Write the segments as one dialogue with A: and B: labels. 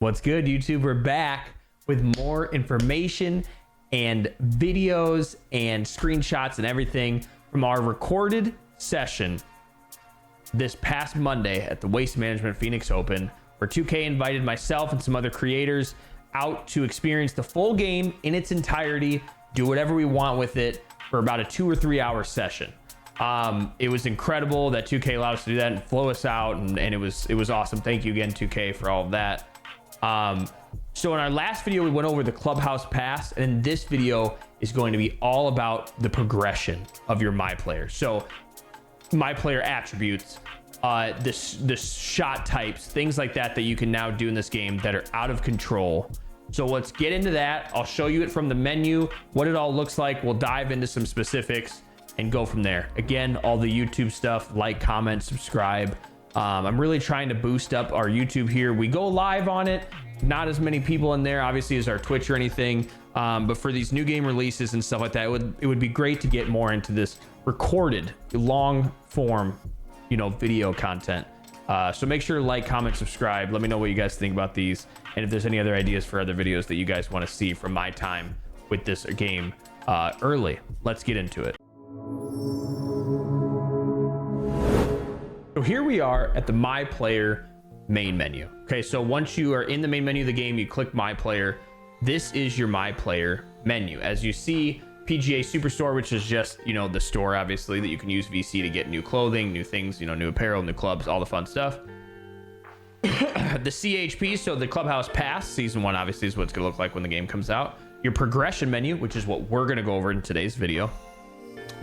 A: What's good, YouTube? We're back with more information and videos and screenshots and everything from our recorded session this past Monday at the Waste Management Phoenix Open, where 2K invited myself and some other creators out to experience the full game in its entirety, do whatever we want with it for about a 2 or 3 hour session. It was incredible that 2K allowed us to do that and flow us out, and it was awesome. Thank you again, 2K, for all of that. So in our last video, we went over the Clubhouse pass, and in this video is going to be all about the progression of your MyPlayer. So MyPlayer attributes, the shot types, things like that you can now do in this game that are out of control. So let's get into that. I'll show you it from the menu, what it all looks like. We'll dive into some specifics and go from there. Again, all the YouTube stuff, like, comment, subscribe. I'm really trying to boost up our YouTube here. We go live on it, not as many people in there obviously as our Twitch or anything, but for these new game releases and stuff like that, it would be great to get more into this recorded long form, video content. So make sure to like, comment, subscribe. Let me know what you guys think about these, and if there's any other ideas for other videos that you guys want to see from my time with this game early. Let's get into it. So here we are at the MyPlayer main menu. Okay, so once you are in the main menu of the game, you click MyPlayer. This is your MyPlayer menu. As you see, PGA Superstore, which is just, the store, obviously, that you can use VC to get new clothing, new things, new apparel, new clubs, all the fun stuff. The CHP, so the Clubhouse Pass, Season 1, obviously, is what it's going to look like when the game comes out. Your progression menu, which is what we're going to go over in today's video.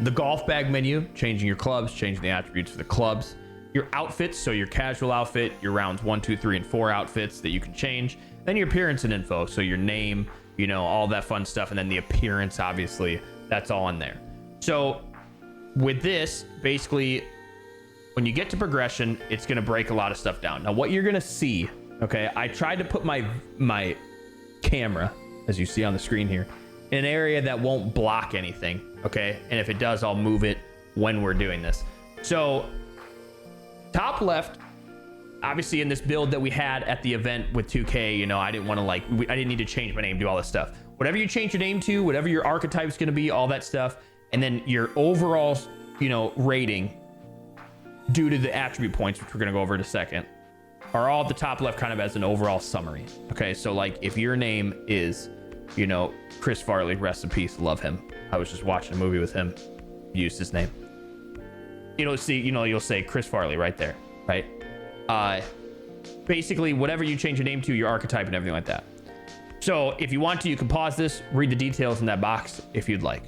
A: The golf bag menu, changing your clubs, changing the attributes for the clubs. Your outfits, so your casual outfit, your rounds 1, 2, 3, and 4 outfits that you can change. Then your appearance and info, so your name, all that fun stuff, and then the appearance, obviously, that's all in there. So with this, basically, when you get to progression, it's going to break a lot of stuff down. Now, what you're going to see, okay, I tried to put my camera, as you see on the screen here, in an area that won't block anything, okay? And if it does, I'll move it when we're doing this. So top left, obviously in this build that we had at the event with 2K, I didn't want to I didn't need to change my name, do all this stuff. Whatever you change your name to, whatever your archetype is going to be, all that stuff. And then your overall, rating due to the attribute points, which we're going to go over in a second, are all at the top left kind of as an overall summary. Okay, so like if your name is, Chris Farley, rest in peace, love him. I was just watching a movie with him, used his name. You'll say Chris Farley right there, right? Basically, whatever you change your name to, your archetype and everything like that. So if you want to, you can pause this, read the details in that box if you'd like.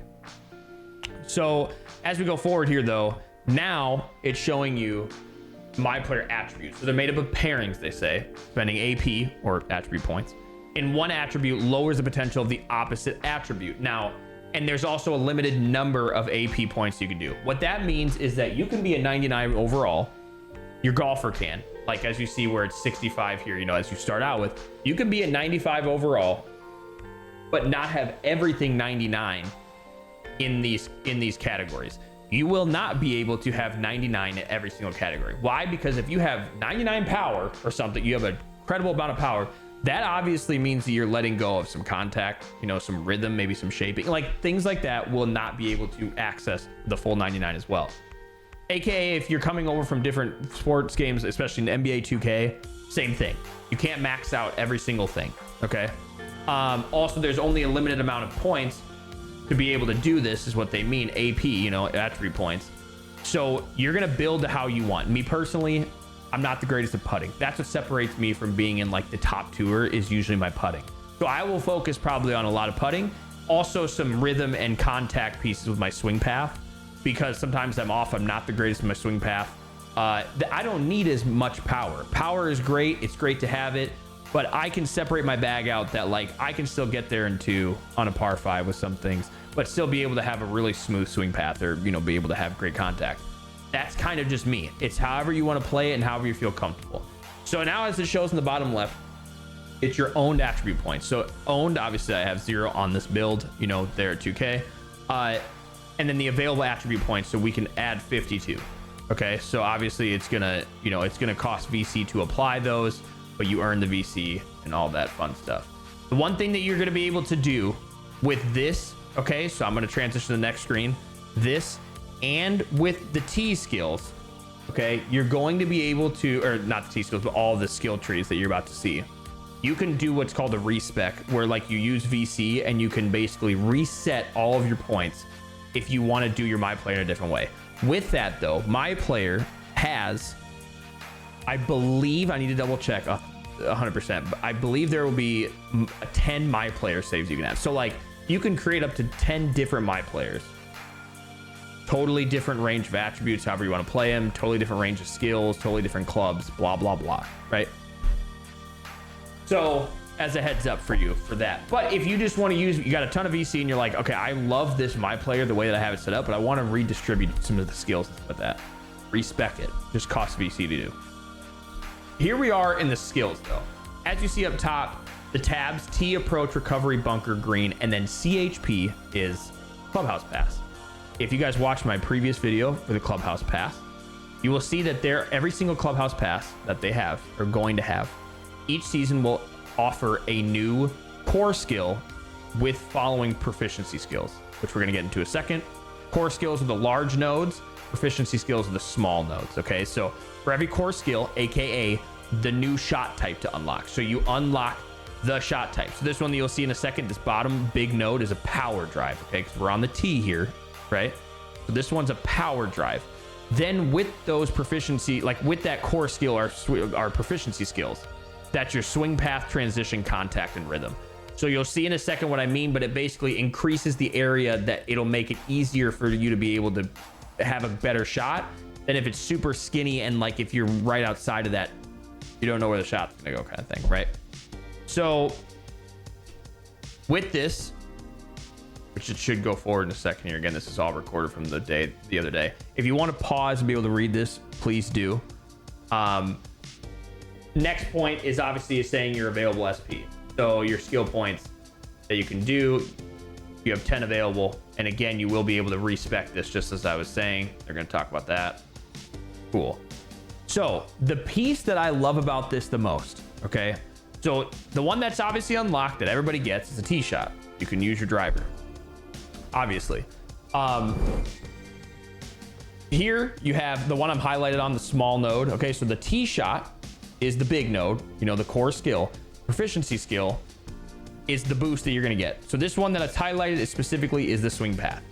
A: So as we go forward here, though, now it's showing you MyPlayer attributes. So they're made up of pairings, they say. Spending AP, or attribute points, in one attribute lowers the potential of the opposite attribute. Now, and there's also a limited number of AP points you can do. What that means is that you can be a 99 overall. Your golfer can, like as you see where it's 65 here, as you start out with, you can be a 95 overall, but not have everything 99 in these categories. You will not be able to have 99 in every single category. Why? Because if you have 99 power or something, you have an incredible amount of power. That obviously means that you're letting go of some contact, some rhythm, maybe some shaping, like things like that will not be able to access the full 99 as well. AKA if you're coming over from different sports games, especially in NBA 2K, same thing. You can't max out every single thing, okay? Also, there's only a limited amount of points to be able to do this, is what they mean, AP, attribute points. So you're gonna build to how you want. Me personally, I'm not the greatest at putting. That's what separates me from being in like the top tour, is usually my putting. So I will focus probably on a lot of putting. Also some rhythm and contact pieces with my swing path, because sometimes I'm off. I'm not the greatest in my swing path. I don't need as much power. Power is great. It's great to have it, but I can separate my bag out that I can still get there in 2 on a par 5 with some things, but still be able to have a really smooth swing path, or, be able to have great contact. That's kind of just me. It's however you want to play it and however you feel comfortable. So now, as it shows in the bottom left, it's your owned attribute points. So owned, obviously I have 0 on this build, there at 2K. And then the available attribute points, so we can add 52. Okay, so obviously it's gonna, it's gonna cost VC to apply those. but you earn the VC and all that fun stuff. The one thing that you're going to be able to do with this, okay, so I'm going to transition to the next screen, this, and with the T skills, okay, you're going to be able to, or not the T skills, but all the skill trees that you're about to see. You can do what's called a respec, where like you use VC and you can basically reset all of your points if you want to do your MyPlayer in a different way. With that though, MyPlayer has, I believe, I need to double check 100%, but I believe there will be 10 MyPlayer saves you can have. So like you can create up to 10 different MyPlayers. Totally different range of attributes, however you want to play them, totally different range of skills, totally different clubs, blah, blah, blah, right? So as a heads up for you for that. But if you just want to use, you got a ton of VC and you're like, okay, I love this MyPlayer the way that I have it set up, but I want to redistribute some of the skills with that. Respec it, just costs VC to do. Here we are in the skills though. As you see up top, the tabs, T, approach, recovery, bunker, green, and then CHP is Clubhouse Pass. If you guys watched my previous video for the Clubhouse Pass, you will see that every single Clubhouse Pass that they have, or going to have, each season will offer a new core skill with following proficiency skills, which we're going to get into a second. Core skills are the large nodes, proficiency skills are the small nodes, okay? So for every core skill, aka the new shot type to unlock. So you unlock the shot type. So this one that you'll see in a second, this bottom big node is a power drive, okay? Because we're on the T here, right? So this one's a power drive. Then with those proficiency, like with that core skill are proficiency skills. That's your swing path, transition, contact, and rhythm. So you'll see in a second what I mean, but it basically increases the area that it'll make it easier for you to be able to have a better shot than if it's super skinny and like if you're right outside of that, you don't know where the shot's gonna go kind of thing, right? So with this, which it should go forward in a second here. Again, this is all recorded from the other day. If you want to pause and be able to read this, please do. Next point is obviously saying your available SP. So your skill points that you can do, you have 10 available. And again, you will be able to respec this just as I was saying. They're going to talk about that. Cool. So the piece that I love about this the most, okay? So the one that's obviously unlocked that everybody gets is a tee shot. You can use your driver. Obviously. Here you have the one I'm highlighted on, the small node. Okay, so the tee shot is the big node, you know, the core skill. Proficiency skill is the boost that you're going to get. So this one that it's highlighted specifically is the swing path.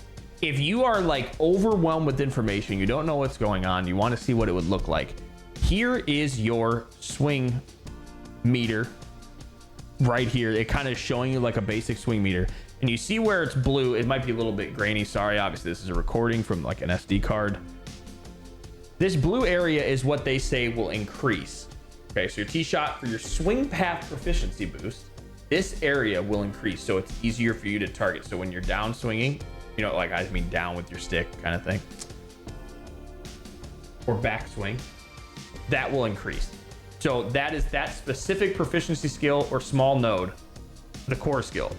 A: If you are like overwhelmed with information, you don't know what's going on, you want to see what it would look like, here is your swing meter right here. It kind of showing you like a basic swing meter. And you see where it's blue, it might be a little bit grainy. Sorry, obviously this is a recording from like an SD card. This blue area is what they say will increase. Okay, so your tee shot for your swing path proficiency boost, this area will increase. So it's easier for you to target. So when you're down swinging, you know, like I mean down with your stick kind of thing, or back swing, that will increase. So that is that specific proficiency skill or small node, the core skill.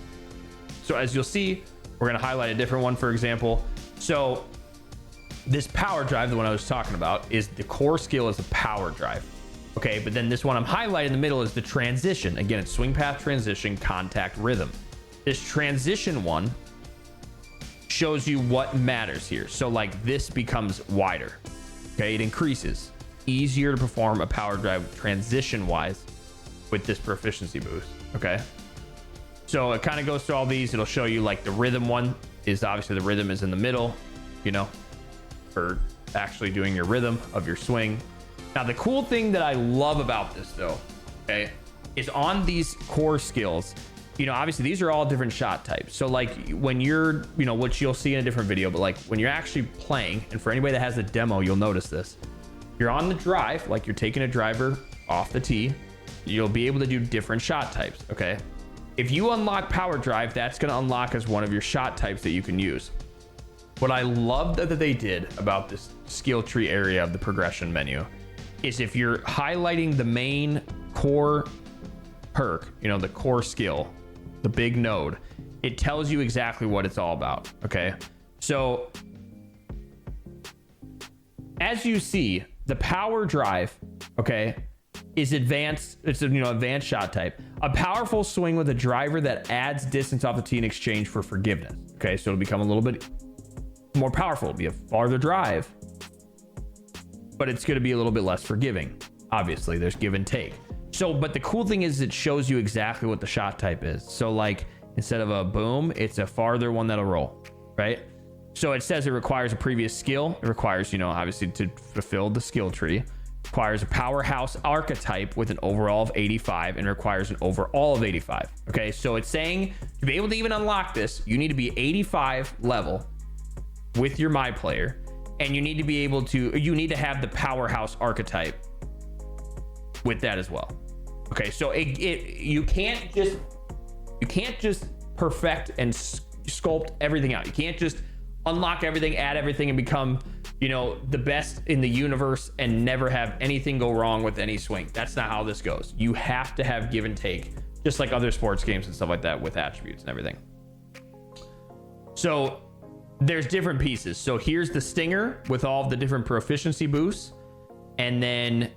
A: So as you'll see, we're going to highlight a different one, for example. So this power drive, the one I was talking about, is the core skill is a power drive. Okay, but then this one I'm highlighting in the middle is the transition. Again, it's swing path, transition, contact, rhythm. This transition one shows you what matters here. So like this becomes wider. Okay, it increases. Easier to perform a power drive transition wise with this proficiency boost. Okay. So it kind of goes through all these. It'll show you like the rhythm one is obviously the rhythm is in the middle, you know, for actually doing your rhythm of your swing. Now, the cool thing that I love about this though, okay, is on these core skills, you know, obviously these are all different shot types. So like when you're, you know, which you'll see in a different video, but like when you're actually playing, and for anybody that has a demo, you'll notice this. You're on the drive, like you're taking a driver off the tee, you'll be able to do different shot types, okay? If you unlock power drive, that's going to unlock as one of your shot types that you can use. What I love that they did about this skill tree area of the progression menu is if you're highlighting the main core perk, you know, the core skill, the big node, it tells you exactly what it's all about, okay? So as you see, the power drive, okay, is advanced. It's a advanced shot type. A powerful swing with a driver that adds distance off the tee in exchange for forgiveness. Okay, so it'll become a little bit more powerful. It'll be a farther drive, but it's going to be a little bit less forgiving. Obviously, there's give and take. So, but the cool thing is it shows you exactly what the shot type is. So like instead of a boom, it's a farther one that'll roll, right? So it says it requires a previous skill. It requires, obviously to fulfill the skill tree. Requires a powerhouse archetype with an overall of 85 and requires an overall of 85. Okay, so it's saying to be able to even unlock this, you need to be 85 level with your MyPlayer, and you need to have the powerhouse archetype with that as well. Okay, so you can't just perfect and sculpt everything out. You can't just unlock everything, add everything, and become the best in the universe and never have anything go wrong with any swing. That's not how this goes. You have to have give and take, just like other sports games and stuff like that with attributes and everything. So there's different pieces. So here's the stinger with all of the different proficiency boosts, and then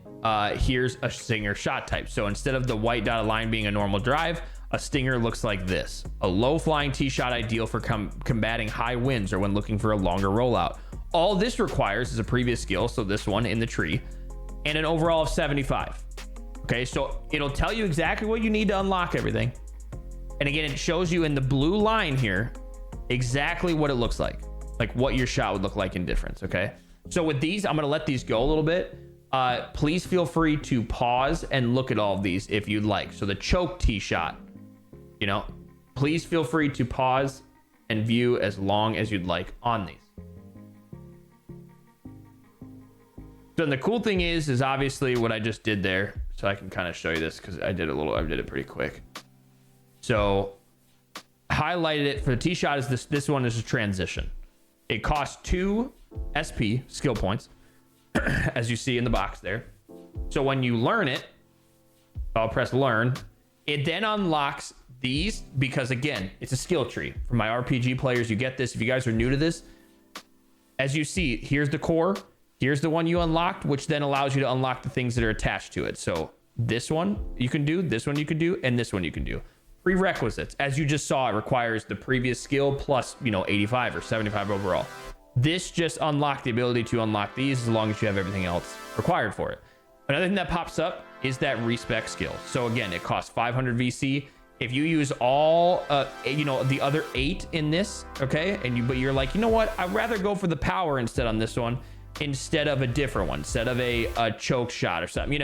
A: here's a stinger shot type. So instead of the white dotted line being a normal drive, a stinger looks like this: a low flying tee shot ideal for combating high winds or when looking for a longer rollout. All this requires is a previous skill, so this one in the tree, and an overall of 75. Okay, so it'll tell you exactly what you need to unlock everything. And again, it shows you in the blue line here exactly what it looks like what your shot would look like in difference. Okay, so with these, I'm going to let these go a little bit. Please feel free to pause and look at all of these if you'd like. So the choke tee shot, please feel free to pause and view as long as you'd like on these. So the cool thing is obviously what I just did there. So I can kind of show you this because I did it pretty quick. So highlighted it for the tee shot is this one is a transition. It costs 2 SP skill points, as you see in the box there. So when you learn it, I'll press learn. It then unlocks these because again, it's a skill tree. For my RPG players, you get this. If you guys are new to this, as you see, here's the core. Here's the one you unlocked, which then allows you to unlock the things that are attached to it. So this one you can do, this one you can do, and this one you can do. Prerequisites, as you just saw, it requires the previous skill plus 85 or 75 overall. This just unlocked the ability to unlock these as long as you have everything else required for it. Another thing that pops up is that respec skill. So again, it costs 500 VC. If you use all the other 8 in this, okay, but you're like, you know what, I'd rather go for the power instead on this one instead of a different one, instead of a choke shot or something,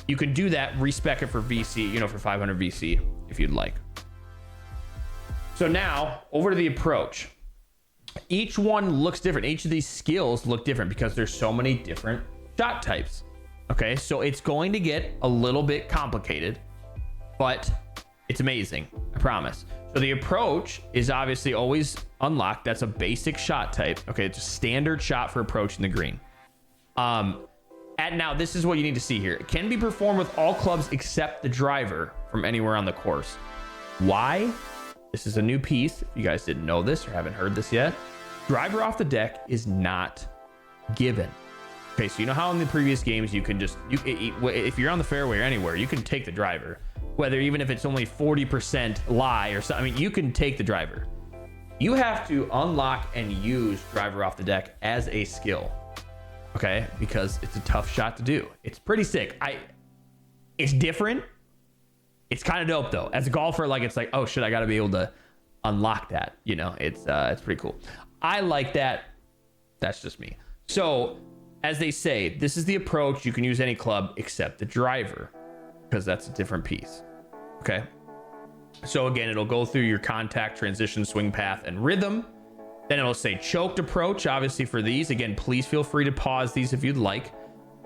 A: you can do that, respec it for VC, for 500 VC if you'd like. So now over to the approach. Each one looks different. Each of these skills look different because there's so many different shot types. Okay, so it's going to get a little bit complicated, but it's amazing, I promise. So the approach is obviously always unlocked. That's a basic shot type. Okay, it's a standard shot for approaching the green. Now this is what you need to see here. It can be performed with all clubs except the driver from anywhere on the course. Why? This is a new piece. If you guys didn't know this or haven't heard this yet, driver off the deck is not given. Okay, so you know how in the previous games you can just, if you're on the fairway or anywhere, you can take the driver, whether even if it's only 40% lie or something. I mean, you can take the driver. You have to unlock and use driver off the deck as a skill, okay? Because it's a tough shot to do. It's pretty sick. It's different. It's kind of dope though. As a golfer, it's like, oh shit, I got to be able to unlock that. It's pretty cool. I like that. That's just me. So as they say, this is the approach. You can use any club except the driver because that's a different piece. Okay. So again, it'll go through your contact, transition, swing path, and rhythm. Then it'll say choked approach. Obviously for these, again, please feel free to pause these if you'd like.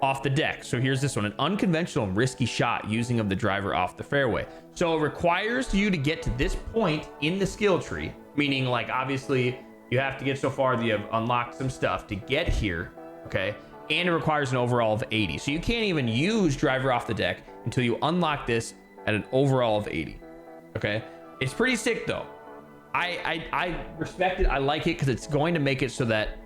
A: Off the deck. So here's this one, an unconventional and risky shot using of the driver off the fairway. So it requires you to get to this point in the skill tree, meaning obviously you have to get so far that you have unlocked some stuff to get here. Okay. And it requires an overall of 80. So you can't even use driver off the deck until you unlock this at an overall of 80. Okay. It's pretty sick though. I respect it. I like it because it's going to make it so that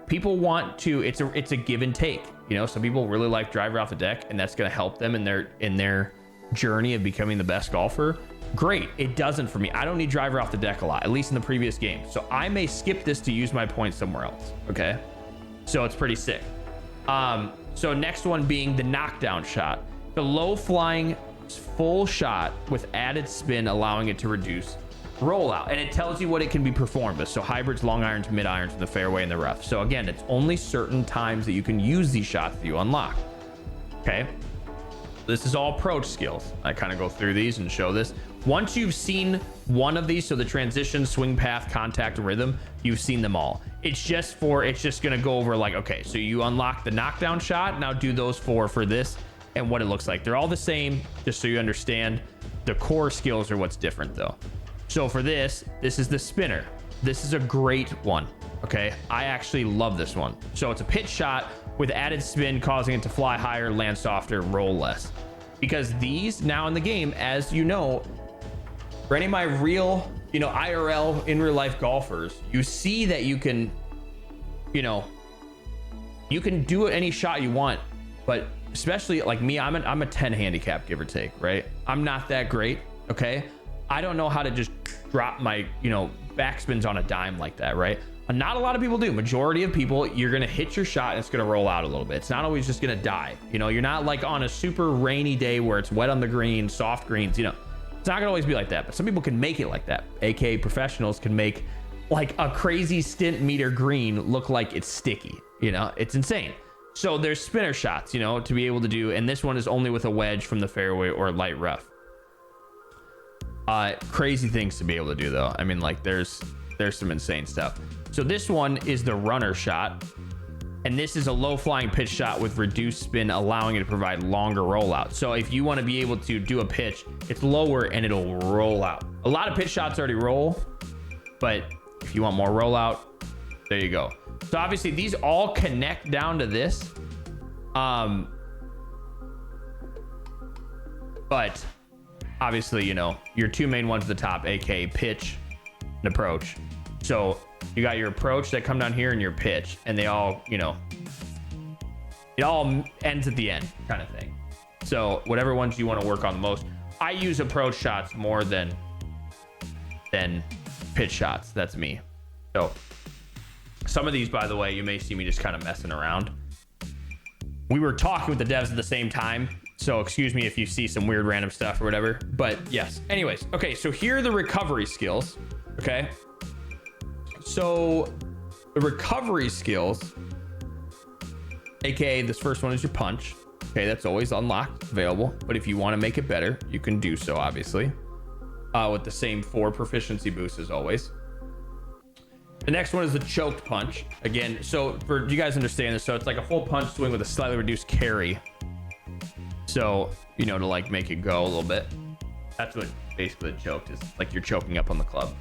A: People want to, it's a give and take, you know. Some people really like driver off the deck, and that's going to help them in their journey of becoming the best golfer. Great. It doesn't for me. I don't need driver off the deck a lot, at least in the previous game. So I may skip this to use my points somewhere else. Okay. So it's pretty sick. So next one being the knockdown shot, the low flying full shot with added spin, allowing it to reduce rollout, and it tells you what it can be performed with. So hybrids, long irons, mid irons in the fairway, and the rough. So again, it's only certain times that you can use these shots that you unlock. Okay. This is all approach skills. I kind of go through these and show this. Once you've seen one of these, so the transition, swing path, contact, and rhythm, you've seen them all. It's just going to go over like, okay, so you unlock the knockdown shot. Now do those four for this and what it looks like. They're all the same, just so you understand. The core skills are what's different though. So for this is the spinner. This is a great one. Okay. I actually love this one. So it's a pitch shot with added spin, causing it to fly higher, land softer, roll less. Because these now in the game, as you know, for any of my real, you know, IRL in real life golfers, you see that you can, you know, you can do any shot you want, but especially like me, I'm a 10 handicap, give or take, right? I'm not that great. Okay. I don't know how to just drop my, you know, backspins on a dime like that, right? Not a lot of people do. Majority of people, you're going to hit your shot and it's going to roll out a little bit. It's not always just going to die. You know, you're not like on a super rainy day where it's wet on the green, soft greens, you know, it's not going to always be like that, but some people can make it like that. AKA professionals can make like a crazy stint meter green look like it's sticky, you know, it's insane. So there's spinner shots, you know, to be able to do, and this one is only with a wedge from the fairway or light rough. Crazy things to be able to do though. I mean, like there's some insane stuff. So this one is the runner shot, and this is a low flying pitch shot with reduced spin, allowing it to provide longer rollout. So if you want to be able to do a pitch, it's lower and it'll roll out. A lot of pitch shots already roll, but if you want more rollout, there you go. So obviously these all connect down to this. But obviously, you know, your two main ones at the top, aka pitch and approach. So you got your approach that come down here and your pitch, and they all, you know, it all ends at the end kind of thing. So whatever ones you want to work on the most. I use approach shots more than pitch shots. That's me. So some of these, by the way, you may see me just kind of messing around. We were talking with the devs at the same time, so excuse me if you see some weird random stuff or whatever, but yes. Anyways, okay, so here are the recovery skills. Okay, so the recovery skills, aka this first one is your punch. Okay, that's always unlocked, available, but if you want to make it better, you can do so, obviously, with the same 4 proficiency boosts as always. The next one is the choked punch. Again, so do you guys understand this? So it's like a full punch swing with a slightly reduced carry. So, you know, to like make it go a little bit. That's what basically the choked is. Like you're choking up on the club.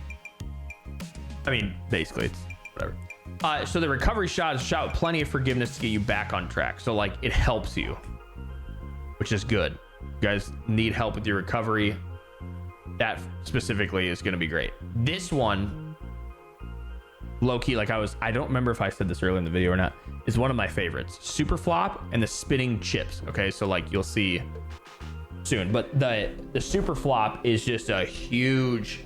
A: I mean, basically it's whatever. So the recovery shot is a shot with plenty of forgiveness to get you back on track. So like it helps you, which is good. You guys need help with your recovery. That specifically is going to be great. This one, low key, like I don't remember if I said this earlier in the video or not, is one of my favorites. Super flop and the spinning chips. Okay, so like you'll see soon, but the super flop is just a huge,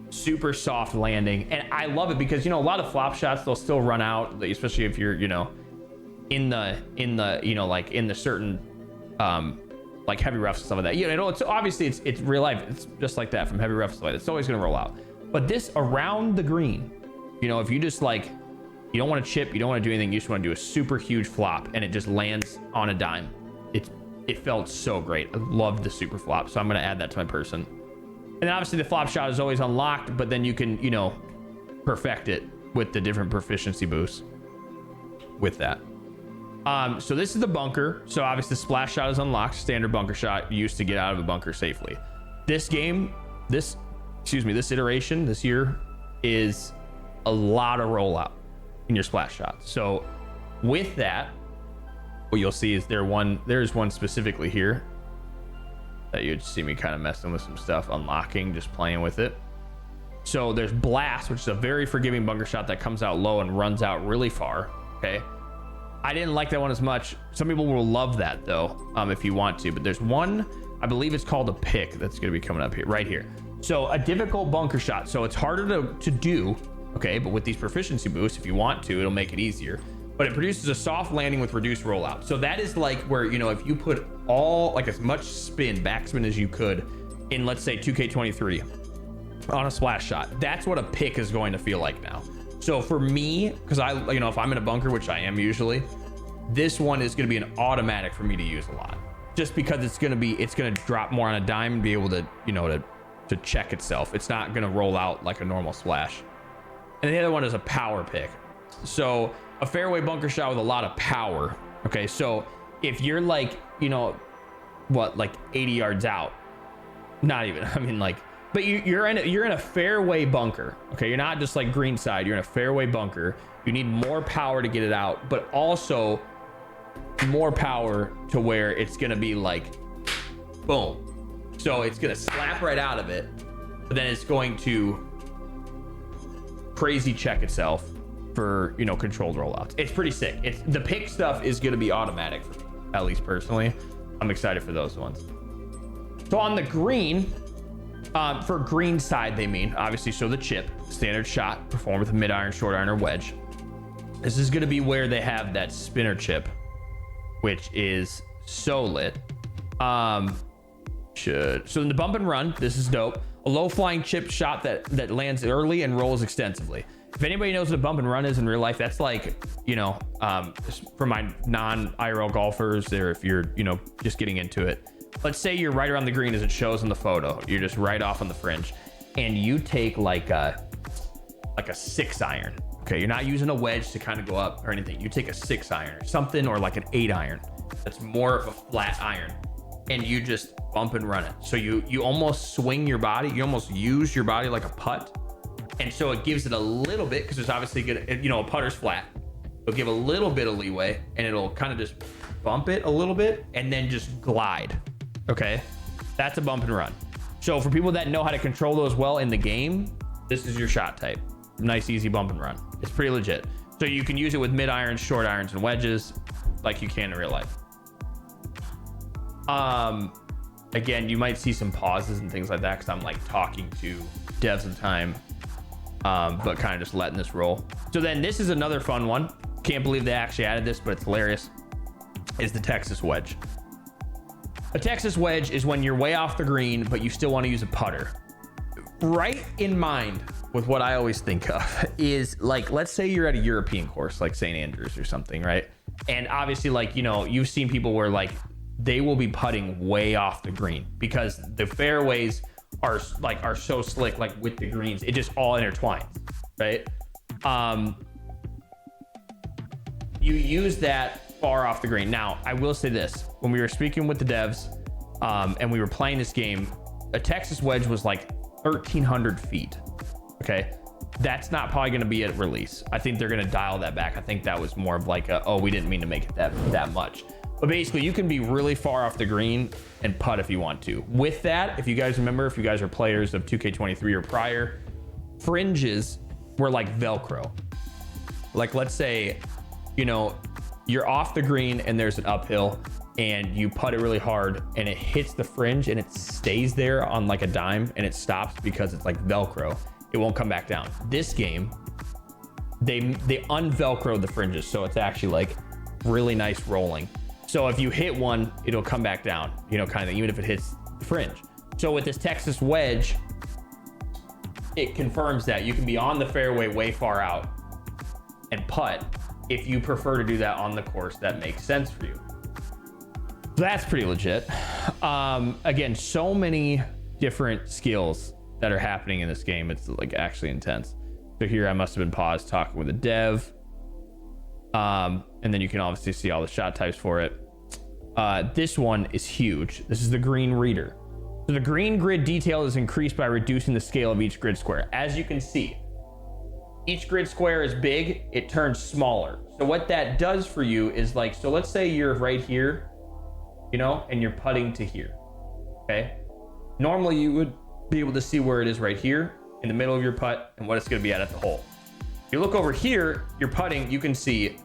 A: super soft landing, and I love it because, you know, a lot of flop shots, they'll still run out, especially if you're, you know, in the you know, like in the certain like heavy roughs and stuff like that. You know, it's obviously it's real life. It's just like that from heavy roughs. Like it's always gonna roll out. But this around the green, you know, if you just like, you don't want to chip, you don't want to do anything, you just want to do a super huge flop and it just lands on a dime. It felt so great. I loved the super flop, so I'm going to add that to my person. And then obviously the flop shot is always unlocked, but then you can, you know, perfect it with the different proficiency boosts with that. So this is the bunker. So obviously the splash shot is unlocked, standard bunker shot used to get out of a bunker safely. This game, this iteration this year is a lot of rollout in your splash shots. So with that, what you'll see is there's one specifically here that you'd see me kind of messing with some stuff, unlocking, just playing with it. So there's blast, which is a very forgiving bunker shot that comes out low and runs out really far. Okay. I didn't like that one as much. Some people will love that though, if you want to, but there's one, I believe it's called a pick, that's going to be coming up here, right here. So a difficult bunker shot. So it's harder to do. Okay. But with these proficiency boosts, if you want to, it'll make it easier, but it produces a soft landing with reduced rollout. So that is like where, you know, if you put all like as much backspin as you could in, let's say 2K23 on a splash shot, that's what a pick is going to feel like now. So for me, because you know, if I'm in a bunker, which I am usually, this one is going to be an automatic for me to use a lot, just because it's going to drop more on a dime and be able to, you know, to check itself. It's not going to roll out like a normal splash. And the other one is a power pick. So a fairway bunker shot with a lot of power. Okay. So if you're like, you know, what, like 80 yards out, not even, I mean, like, but you're in a fairway bunker. Okay. You're not just like green side. You're in a fairway bunker. You need more power to get it out, but also more power to where it's going to be like, boom. So it's going to slap right out of it, but then it's going to crazy check itself for, you know, controlled rollouts. It's pretty sick. The pick stuff is going to be automatic for me, at least personally. I'm excited for those ones. So on the green, for green side, they mean obviously, so the chip standard shot performed with a mid iron, short iron, or wedge. This is going to be where they have that spinner chip, which is so lit. So in the bump and run, this is dope. A low flying chip shot that lands early and rolls extensively. If anybody knows what a bump and run is in real life, that's like, you know, for my non IRL golfers, or if you're, you know, just getting into it. Let's say you're right around the green as it shows in the photo. You're just right off on the fringe, and you take like a 6 iron. Okay, you're not using a wedge to kind of go up or anything. You take a 6 iron or something, or like an 8 iron. That's more of a flat iron, and you just bump and run it. So you almost swing your body. You almost use your body like a putt, and so it gives it a little bit, because it's obviously good. You know, a putter's flat. It'll give a little bit of leeway, and it'll kind of just bump it a little bit, and then just glide. Okay, that's a bump and run. So for people that know how to control those well in the game, this is your shot type. Nice, easy bump and run. It's pretty legit. So you can use it with mid irons, short irons, and wedges like you can in real life. Again, you might see some pauses and things like that because I'm like talking to devs at the time, but kind of just letting this roll. So then this is another fun one. Can't believe they actually added this, but it's hilarious. Is the Texas wedge. A Texas wedge is when you're way off the green, but you still want to use a putter. Right in mind with what I always think of is, like, let's say you're at a European course like St. Andrews or something, right? And obviously, like, you know, you've seen people where like they will be putting way off the green because the fairways are so slick, like with the greens, it just all intertwines, right? You use that far off the green. Now, I will say this, when we were speaking with the devs, and we were playing this game, a Texas wedge was like 1,300 feet. Okay. That's not probably going to be at release. I think they're going to dial that back. I think that was more of like we didn't mean to make it that much. But basically, you can be really far off the green and putt if you want to. With that, if you guys remember, if you guys are players of 2K23 or prior, fringes were like Velcro. Like, let's say, you know, you're off the green and there's an uphill and you putt it really hard and it hits the fringe and it stays there on like a dime and it stops because it's like Velcro. It won't come back down. This game, they unvelcro the fringes, so it's actually like really nice rolling. So if you hit one, it'll come back down, you know, kind of, even if it hits the fringe. So with this Texas wedge, it confirms that you can be on the fairway way far out and putt if you prefer to do that on the course that makes sense for you. So that's pretty legit. Again, so many different skills that are happening in this game. It's like actually intense. So here I must have been paused talking with a dev. And then you can obviously see all the shot types for it. This one is huge. This is the green reader. So the green grid detail is increased by reducing the scale of each grid square. As you can see, each grid square is big, it turns smaller. So what that does for you is like, so let's say you're right here, you know, and you're putting to here, okay? Normally you would be able to see where it is right here. in the middle of your putt and what it's going to be at the hole. If you look over here, you're putting, you can see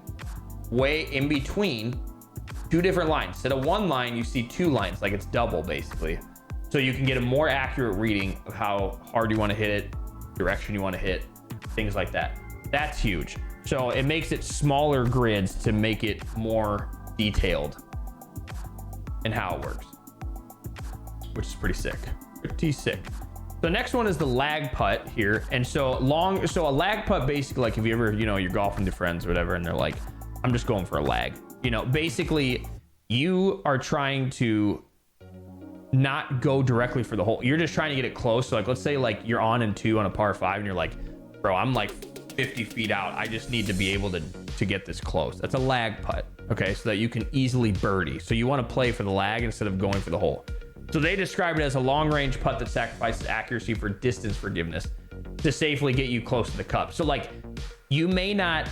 A: way in between 2 different lines. Instead of 1 line, you see 2 lines, like it's double basically. So you can get a more accurate reading of how hard you want to hit it, direction you want to hit, things like that. That's huge. So it makes it smaller grids to make it more detailed in how it works, which is pretty sick. Pretty sick. The next one is the lag putt here. And so a lag putt basically, like if you ever, you know, you're golfing with friends or whatever, and they're like, I'm just going for a lag. You know, basically you are trying to not go directly for the hole. You're just trying to get it close. So like, let's say like you're on and 2 on a par 5 and you're like, bro, I'm like 50 feet out. I just need to be able to get this close. That's a lag putt. Okay. So that you can easily birdie. So you want to play for the lag instead of going for the hole. So they describe it as a long range putt that sacrifices accuracy for distance forgiveness to safely get you close to the cup. So like you may not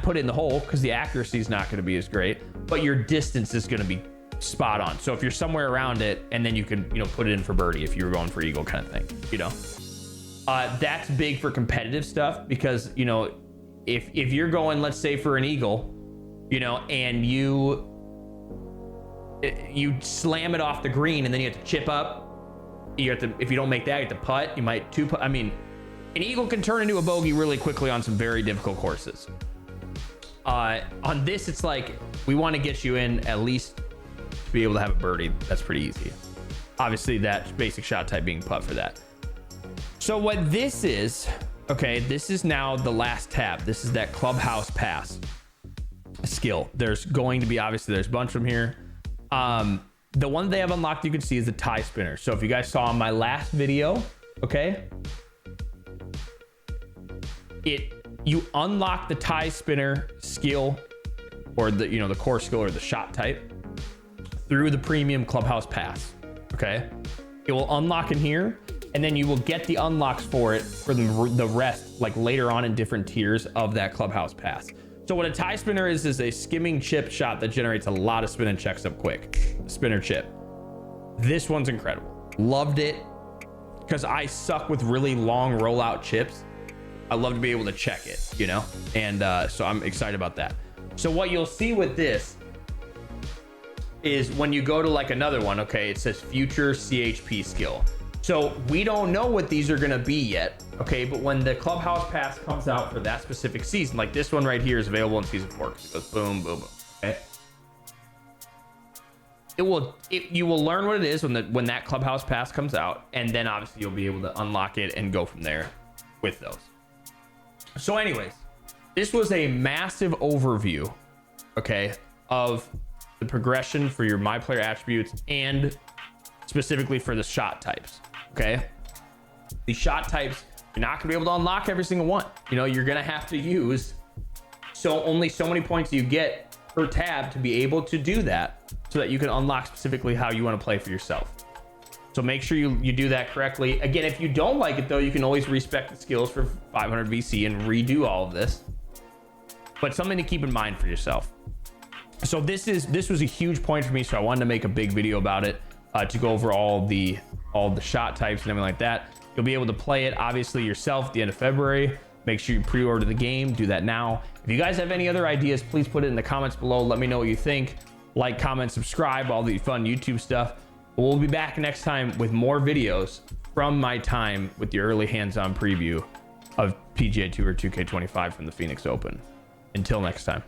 A: put it in the hole because the accuracy is not going to be as great, but your distance is going to be spot on. So if you're somewhere around it, and then you can, you know, put it in for birdie if you were going for eagle kind of thing, you know. That's big for competitive stuff because, you know, if you're going, let's say for an eagle, you know, and you slam it off the green and then you have to chip up, you have to, if you don't make that, you have to putt, you might I mean, an eagle can turn into a bogey really quickly on some very difficult courses. On this, it's like, we want to get you in at least to be able to have a birdie. That's pretty easy. Obviously that basic shot type being putt for that. So what this is, okay, this is now the last tab. This is that Clubhouse pass skill. There's going to be, obviously there's a bunch from here. The one they have unlocked, you can see, is the tie spinner. So if you guys saw my last video, okay, you unlock the tie spinner skill, or the, you know, the core skill or the shot type through the premium Clubhouse pass. Okay, it will unlock in here, and then you will get the unlocks for it for the rest, like later on in different tiers of that Clubhouse pass. So what a tie spinner is a skimming chip shot that generates a lot of spin and checks up quick. Spinner chip. This one's incredible. Loved it because I suck with really long rollout chips. I love to be able to check it, you know? And so I'm excited about that. So what you'll see with this is when you go to like another one, okay, it says future CHP skill. So we don't know what these are gonna be yet, okay? But when the Clubhouse pass comes out for that specific season, like this one right here is available in season 4. It goes boom, boom, boom, okay? You will learn what it is when that Clubhouse pass comes out, and then obviously you'll be able to unlock it and go from there with those. So anyways, this was a massive overview, okay, of the progression for your MyPlayer attributes and specifically for the shot types, okay? The shot types, you're not gonna be able to unlock every single one. You know, you're gonna have to use only so many points you get per tab to be able to do that, so that you can unlock specifically how you want to play for yourself. So make sure you do that correctly. Again, if you don't like it though, you can always respec the skills for 500 VC and redo all of this. But something to keep in mind for yourself. So this was a huge point for me, so I wanted to make a big video about it to go over all the shot types and everything like that. You'll be able to play it obviously yourself at the end of February. Make sure you pre-order the game. Do that now. If you guys have any other ideas, please put it in the comments below. Let me know what you think. Like, comment, subscribe, all the fun YouTube stuff. We'll be back next time with more videos from my time with the early hands-on preview of PGA Tour 2K25 from the Phoenix Open. Until next time.